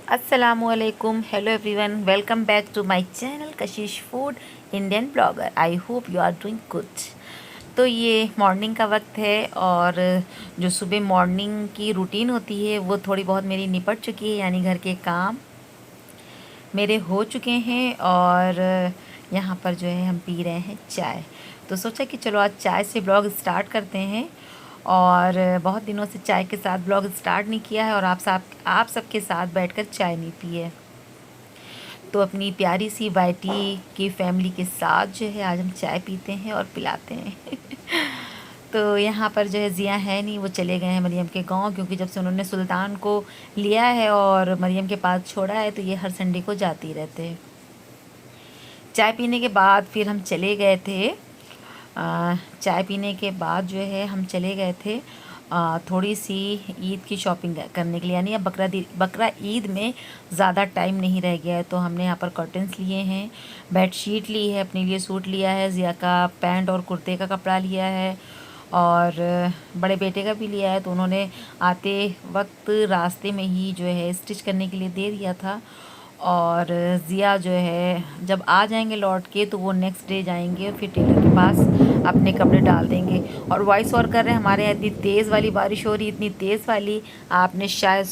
Assalamualaikum, hello everyone, welcome back to my channel Kashish food Indian blogger. I hope you are doing good. तो ये morning का वक्त है और जो सुबह मॉर्निंग की रूटीन होती है वो थोड़ी बहुत मेरी निपट चुकी है, यानी घर के काम मेरे हो चुके हैं। और यहाँ पर जो है हम पी रहे हैं चाय। तो सोचा कि चलो आज चाय से ब्लॉग स्टार्ट करते हैं। और बहुत दिनों से चाय के साथ ब्लॉग स्टार्ट नहीं किया है और आप सबके साथ बैठकर चाय नहीं पी है। तो अपनी प्यारी सी वाइटी की फैमिली के साथ जो है आज हम चाय पीते हैं और पिलाते हैं। तो यहाँ पर जो है ज़िया है नहीं, वो चले गए हैं मरियम के गांव, क्योंकि जब से उन्होंने सुल्तान को लिया है और मरियम के पास छोड़ा है तो ये हर संडे को जाती रहते हैं। चाय पीने के बाद फिर हम चले गए थे चाय पीने के बाद जो है हम चले गए थे थोड़ी सी ईद की शॉपिंग करने के लिए, यानी अब बकरा ईद में ज़्यादा टाइम नहीं रह गया है। तो हमने यहाँ पर कर्टन्स लिए हैं, बेडशीट ली है, अपने लिए सूट लिया है, ज़िया का पैंट और कुर्ते का कपड़ा लिया है और बड़े बेटे का भी लिया है। तो उन्होंने आते वक्त रास्ते में ही जो है स्टिच करने के लिए दे दिया था। और ज़िया जो है जब आ जाएंगे लौट के तो वो नेक्स्ट डे जाएंगे फिर टेलर के पास अपने कपड़े डाल देंगे। और वॉइस ओवर कर रहे हैं, हमारे यहाँ इतनी तेज़ वाली बारिश हो रही, इतनी तेज़ वाली आपने शायद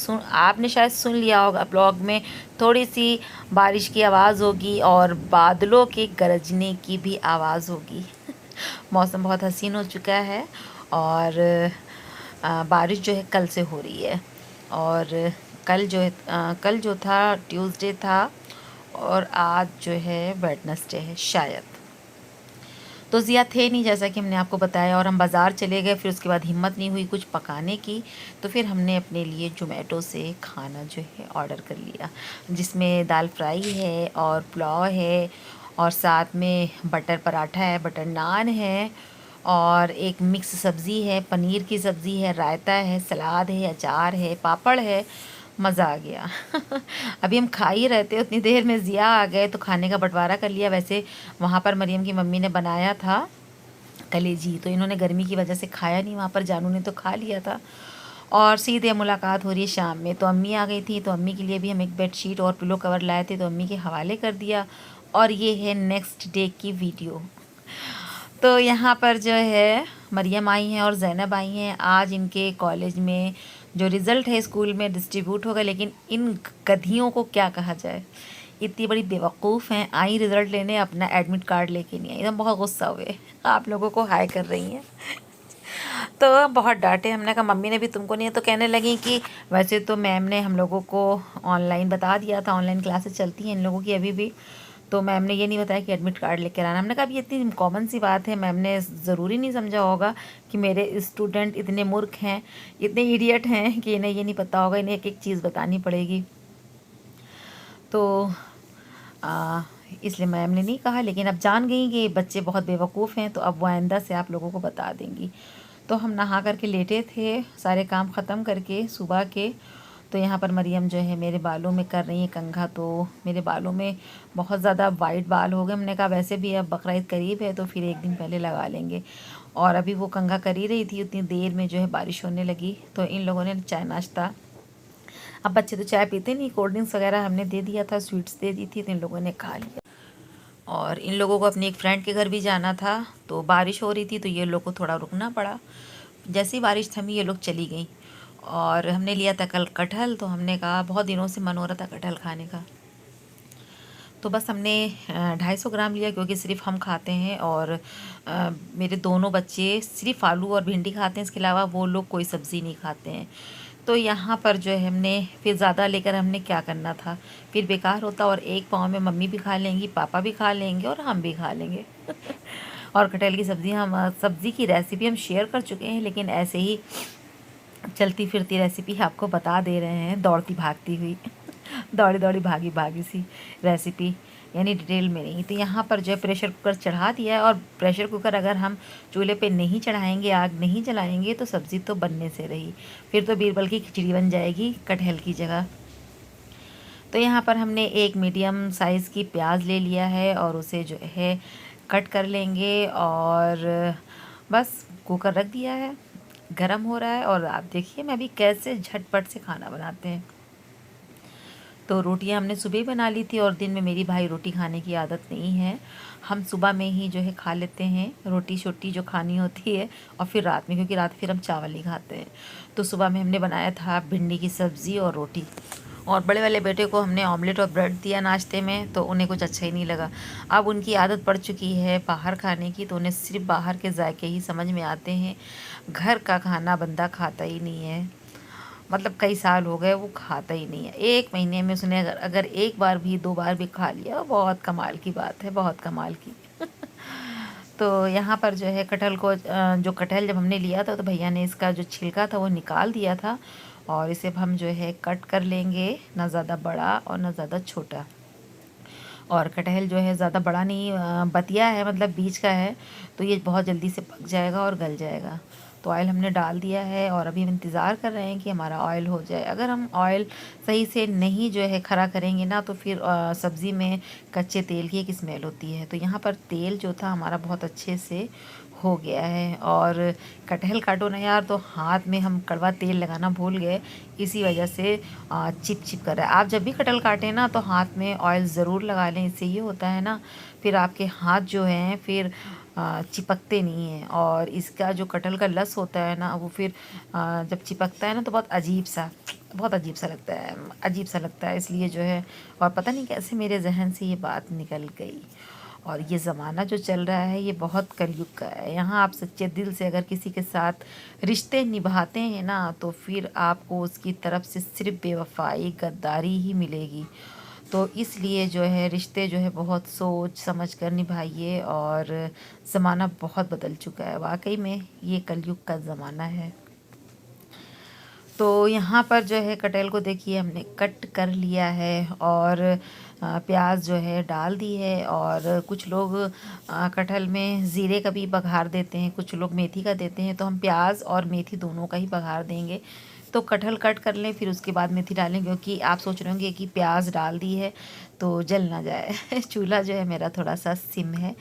सुन लिया होगा ब्लॉग में। थोड़ी सी बारिश की आवाज़ होगी और बादलों के गरजने की भी आवाज़ होगी। मौसम बहुत हसीन हो चुका है और बारिश जो है कल से हो रही है। और कल जो था ट्यूसडे था और आज जो है वेडनेसडे है शायद। तो ज़िया थे नहीं, जैसा कि हमने आपको बताया, और हम बाज़ार चले गए। फिर उसके बाद हिम्मत नहीं हुई कुछ पकाने की, तो फिर हमने अपने लिए जोमेटो से खाना जो है ऑर्डर कर लिया, जिसमें दाल फ्राई है और पुलाव है और साथ में बटर पराठा है, बटर नान है और एक मिक्स सब्ज़ी है, पनीर की सब्ज़ी है, रायता है, सलाद है, अचार है, पापड़ है। मज़ा आ गया। अभी हम खा ही रहे थे, उतनी देर में ज़िया आ गए तो खाने का बंटवारा कर लिया। वैसे वहाँ पर मरियम की मम्मी ने बनाया था कलेजी, तो इन्होंने गर्मी की वजह से खाया नहीं, वहाँ पर जानू ने तो खा लिया था। और सीधे मुलाकात हो रही है शाम में। तो अम्मी आ गई थी, तो अम्मी के लिए भी हम एक बेडशीट और पिलो कवर लाए थे, तो अम्मी के हवाले कर दिया। और ये है नेक्स्ट डे की वीडियो। तो यहाँ पर जो है मरियम आई हैं और ज़ैनब आई हैं। आज इनके कॉलेज में जो रिज़ल्ट है स्कूल में डिस्ट्रीब्यूट होगा, लेकिन इन गधियों को क्या कहा जाए, इतनी बड़ी बेवकूफ़ हैं, आई रिज़ल्ट लेने, अपना एडमिट कार्ड लेके नहीं आई। एकदम बहुत गुस्सा हुए, आप लोगों को हाय कर रही हैं। तो बहुत डांटे, हमने कहा मम्मी ने भी तुमको नहीं है। तो कहने लगी कि वैसे तो मैम ने हम लोगों को ऑनलाइन बता दिया था, ऑनलाइन क्लासेस चलती हैं इन लोगों की अभी भी, तो मैम ने ये नहीं बताया कि एडमिट कार्ड लेकर आना। हमने कहा ये इतनी कॉमन सी बात है, मैम ने ज़रूरी नहीं समझा होगा कि मेरे स्टूडेंट इतने मूर्ख हैं, इतने इडियट हैं कि इन्हें ये नहीं पता होगा, इन्हें एक एक चीज़ बतानी पड़ेगी। तो इसलिए मैम ने नहीं कहा, लेकिन अब जान गई कि बच्चे बहुत बेवकूफ़ हैं, तो अब वो आइंदा से आप लोगों को बता देंगी। तो हम नहा करके लेटे थे, सारे काम ख़त्म करके सुबह के। तो यहाँ पर मरियम जो है मेरे बालों में कर रही है कंघा। तो मेरे बालों में बहुत ज़्यादा वाइट बाल हो गए। हमने कहा वैसे भी अब बकरा ईद करीब है तो फिर एक दिन पहले लगा लेंगे। और अभी वो कंघा कर ही रही थी, उतनी देर में जो है बारिश होने लगी। तो इन लोगों ने चाय नाश्ता, अब बच्चे तो चाय पीते नहीं, कोल्ड ड्रिंक्स वगैरह हमने दे दिया था, स्वीट्स दे दी थी, तो इन लोगों ने खा लिया। और इन लोगों को अपनी एक फ्रेंड के घर भी जाना था, तो बारिश हो रही थी तो ये लोग को थोड़ा रुकना पड़ा। जैसी बारिश थमी ये लोग चली गई। और हमने लिया था कल कटहल, तो हमने कहा बहुत दिनों से मन हो रहा था कटहल खाने का, तो बस हमने 250 ग्राम लिया, क्योंकि सिर्फ हम खाते हैं और मेरे दोनों बच्चे सिर्फ आलू और भिंडी खाते हैं, इसके अलावा वो लोग कोई सब्ज़ी नहीं खाते हैं। तो यहाँ पर जो है हमने फिर ज़्यादा लेकर हमने क्या करना था, फिर बेकार होता। और एक पाव में मम्मी भी खा लेंगी, पापा भी खा लेंगे और हम भी खा लेंगे। और कटहल की सब्ज़ी की रेसिपी हम शेयर कर चुके हैं, लेकिन ऐसे ही चलती फिरती रेसिपी आपको बता दे रहे हैं, दौड़ती भागती हुई। दौड़ी दौड़ी भागी भागी सी रेसिपी, यानी डिटेल में नहीं। तो यहाँ पर जो है प्रेशर कुकर चढ़ा दिया है, और प्रेशर कुकर अगर हम चूल्हे पे नहीं चढ़ाएंगे, आग नहीं जलाएंगे, तो सब्ज़ी तो बनने से रही, फिर तो बीरबल की खिचड़ी बन जाएगी कटहल की जगह। तो यहाँ पर हमने एक मीडियम साइज़ की प्याज ले लिया है और उसे जो है कट कर लेंगे। और बस कुकर रख दिया है, गरम हो रहा है। और आप देखिए मैं अभी कैसे झटपट से खाना बनाते हैं। तो रोटियां हमने सुबह ही बना ली थी और दिन में मेरी भाई रोटी खाने की आदत नहीं है। हम सुबह में ही जो है खा लेते हैं रोटी शोटी जो खानी होती है, और फिर रात में, क्योंकि रात फिर हम चावल नहीं खाते हैं। तो सुबह में हमने बनाया था भिंडी की सब्ज़ी और रोटी, और बड़े वाले बेटे को हमने ऑमलेट और ब्रेड दिया नाश्ते में, तो उन्हें कुछ अच्छा ही नहीं लगा। अब उनकी आदत पड़ चुकी है बाहर खाने की, तो उन्हें सिर्फ बाहर के जायके ही समझ में आते हैं। घर का खाना बंदा खाता ही नहीं है, मतलब कई साल हो गए वो खाता ही नहीं है। 1 महीने में उसने अगर अगर एक बार भी 2 बार भी खा लिया, बहुत कमाल की बात है, बहुत कमाल की। तो यहाँ पर जो है कटहल को जो कटहल जब हमने लिया था तो भैया ने इसका जो छिलका था वो निकाल दिया था, और इसे अब हम जो है कट कर लेंगे, ना ज़्यादा बड़ा और ना ज़्यादा छोटा। और कटहल जो है ज़्यादा बड़ा नहीं, बतिया है, मतलब बीच का है, तो ये बहुत जल्दी से पक जाएगा और गल जाएगा। तो ऑयल हमने डाल दिया है और अभी हम इंतज़ार कर रहे हैं कि हमारा ऑयल हो जाए। अगर हम ऑयल सही से नहीं जो है खरा करेंगे ना, तो फिर सब्ज़ी में कच्चे तेल की एक स्मेल होती है। तो यहाँ पर तेल जो था हमारा बहुत अच्छे से हो गया है। और कटहल काटो ना यार, तो हाथ में हम कड़वा तेल लगाना भूल गए, इसी वजह से चिप चिप कर रहा है। आप जब भी कटहल काटें ना, तो हाथ में ऑयल ज़रूर लगा लें, इससे ये होता है ना, फिर आपके हाथ जो हैं फिर चिपकते नहीं हैं। और इसका जो कटहल का लस होता है ना, वो फिर जब चिपकता है ना, तो बहुत अजीब सा लगता है, अजीब सा लगता है, इसलिए जो है। और पता नहीं कैसे मेरे जहन से ये बात निकल गई। और ये ज़माना जो चल रहा है ये बहुत कलयुग का है। यहाँ आप सच्चे दिल से अगर किसी के साथ रिश्ते निभाते हैं ना, तो फिर आपको उसकी तरफ से सिर्फ बेवफाई, गद्दारी ही मिलेगी। तो इसलिए जो है रिश्ते जो है बहुत सोच समझ कर निभाइए। और ज़माना बहुत बदल चुका है, वाकई में ये कलयुग का ज़माना है। तो यहाँ पर जो है कटहल को देखिए हमने कट कर लिया है, और प्याज जो है डाल दी है। और कुछ लोग कटहल में ज़ीरे का भी बघार देते हैं, कुछ लोग मेथी का देते हैं, तो हम प्याज और मेथी दोनों का ही बघार देंगे। तो कटहल कट कर लें, फिर उसके बाद मेथी डालें, क्योंकि आप सोच रहे होंगे कि प्याज डाल दी है तो जल ना जाए। चूल्हा जो है मेरा थोड़ा सा सिम है,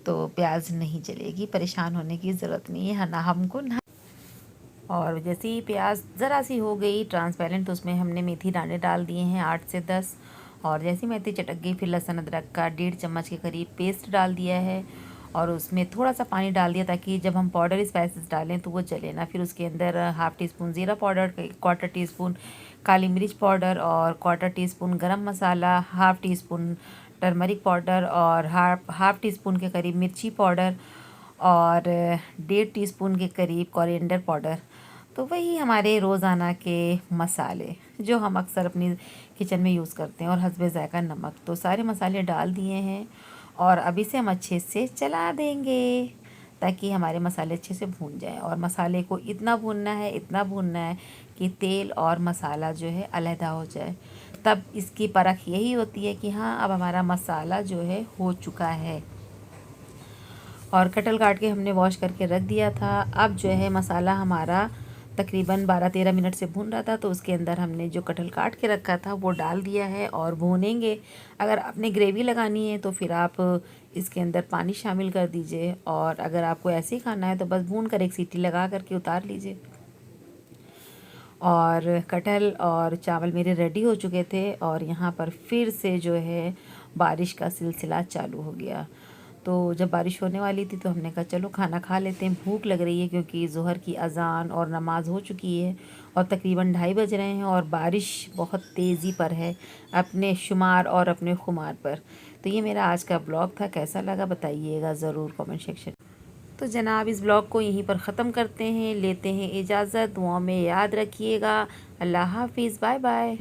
तो प्याज नहीं जलेगी, परेशान होने की ज़रूरत नहीं है ना हमको ना। और जैसे ही प्याज ज़रा सी हो गई ट्रांसपेरेंट, तो उसमें हमने मेथी दाने डाल दिए हैं 8 से 10। और जैसी मेथी चटक गई, फिर लहसुन अदरक का 1.5 चम्मच के करीब पेस्ट डाल दिया है, और उसमें थोड़ा सा पानी डाल दिया, ताकि जब हम पाउडर स्पाइसेस डालें तो वो जले ना। फिर उसके अंदर 1/2 टीस्पून ज़ीरा पाउडर, 1/4 टीस्पून काली मिर्च पाउडर, और 1/4 टीस्पून गरम मसाला, 1/2 टीस्पून टर्मरिक पाउडर, और हाफ टी स्पून के करीब मिर्ची पाउडर, और 1.5 टीस्पून के करीब कोरिएंडर पाउडर। तो वही हमारे रोज़ाना के मसाले जो हम अक्सर अपनी किचन में यूज़ करते हैं, और हस्बे ज़ायक़ा नमक। तो सारे मसाले डाल दिए हैं, और अभी से हम अच्छे से चला देंगे, ताकि हमारे मसाले अच्छे से भून जाएं। और मसाले को इतना भूनना है, इतना भूनना है कि तेल और मसाला जो है अलहदा हो जाए। तब इसकी परख यही होती है कि हाँ, अब हमारा मसाला जो है हो चुका है। और कटहल काट के हमने वॉश करके रख दिया था। अब जो है मसाला हमारा तकरीबन 12-13 मिनट से भून रहा था, तो उसके अंदर हमने जो कटहल काट के रखा था वो डाल दिया है और भूनेंगे। अगर आपने ग्रेवी लगानी है तो फिर आप इसके अंदर पानी शामिल कर दीजिए, और अगर आपको ऐसे ही खाना है तो बस भून कर एक सीटी लगा करके उतार लीजिए। और कटहल और चावल मेरे रेडी हो चुके थे, और यहाँ पर फिर से जो है बारिश का सिलसिला चालू हो गया। तो जब बारिश होने वाली थी तो हमने कहा चलो खाना खा लेते हैं, भूख लग रही है, क्योंकि ज़ोहर की अज़ान और नमाज़ हो चुकी है, और तकरीबन 2:30 बज रहे हैं, और बारिश बहुत तेज़ी पर है, अपने शुमार और अपने खुमार पर। तो ये मेरा आज का ब्लॉग था, कैसा लगा बताइएगा ज़रूर कमेंट सेक्शन। तो जनाब इस ब्लॉग को यहीं पर ख़त्म करते हैं, लेते हैं इजाज़त, दुआओं में याद रखिएगा। अल्लाह हाफिज़, बाय बाय।